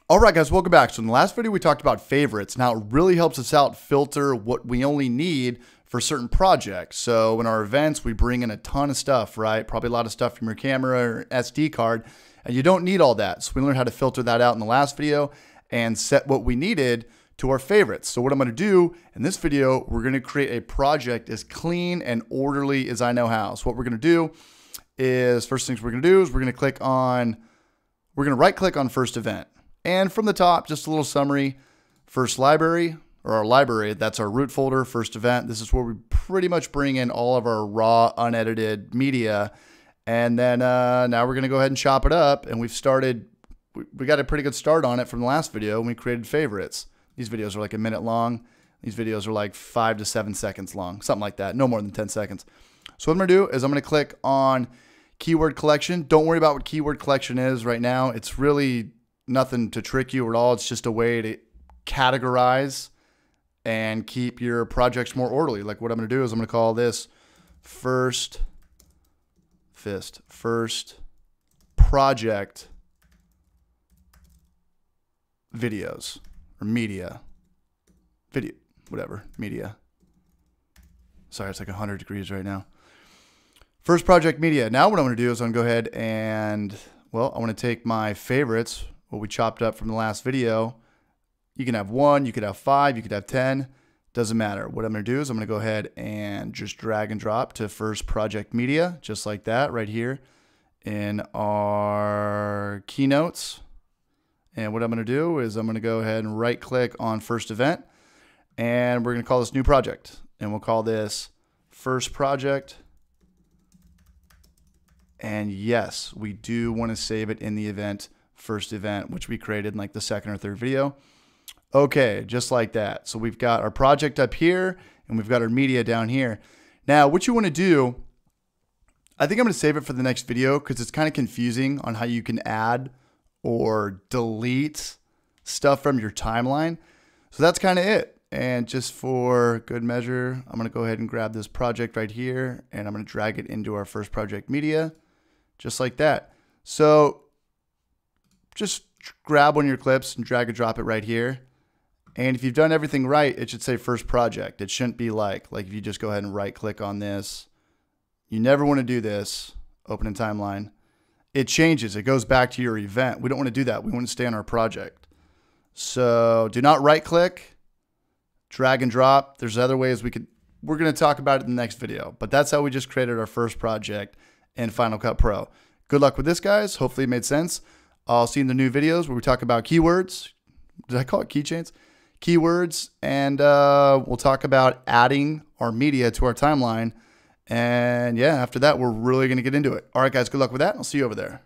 All right, guys, welcome back. So in the last video, we talked about favorites. Now, it really helps us out filter what we only need for certain projects. So in our events, we bring in a ton of stuff, right? Probably a lot of stuff from your camera or SD card, and you don't need all that. So we learned how to filter that out in the last video and set what we needed to our favorites. So what I'm going to do in this video, we're going to create a project as clean and orderly as I know how. So what we're going to do is, first things we're going to do is we're going to right click on first event. And from the top, just a little summary, first library, or our library, that's our root folder, first event. This is where we pretty much bring in all of our raw, unedited media. And then now we're gonna go ahead and chop it up. And we got a pretty good start on it from the last video when we created favorites. These videos are like a minute long. These videos are like 5 to 7 seconds long, something like that, no more than 10 seconds. So what I'm gonna do is I'm gonna click on keyword collection. Don't worry about what keyword collection is right now. It's really nothing to trick you at all. It's just a way to categorize and keep your projects more orderly. Like what I'm going to do is I'm going to call this first project videos or media, media. Sorry, it's like 100 degrees right now. First project media. Now what I'm going to do is I'm going to go ahead and, well, I want to take my favorites, what we chopped up from the last video. You can have 1, you could have 5, you could have 10, doesn't matter. What I'm going to do is I'm going to go ahead and just drag and drop to first project media, just like that right here in our keynotes. And what I'm going to do is I'm going to go ahead and right click on first event, and we're going to call this new project, and we'll call this first project. And yes, we do want to save it in the event first event, which we created in like the second or third video. Okay, just like that. So we've got our project up here and we've got our media down here. Now, what you want to do, I think I'm going to save it for the next video because it's kind of confusing on how you can add or delete stuff from your timeline. So that's kind of it. And just for good measure, I'm going to go ahead and grab this project right here and I'm going to drag it into our first project media, just like that. So just grab one of your clips and drag and drop it right here. And if you've done everything right, it should say first project. It shouldn't be like if you just go ahead and right click on this. You never want to do this, open in timeline. It changes, it goes back to your event. We don't want to do that. We want to stay on our project. So do not right click, drag and drop. There's other ways we're going to talk about it in the next video, but that's how we just created our first project in Final Cut Pro. Good luck with this, guys. Hopefully it made sense. I'll see you in the new videos where we talk about keywords. Did I call it keychains? Keywords. And we'll talk about adding our media to our timeline. And yeah, after that, we're really going to get into it. All right, guys, good luck with that. I'll see you over there.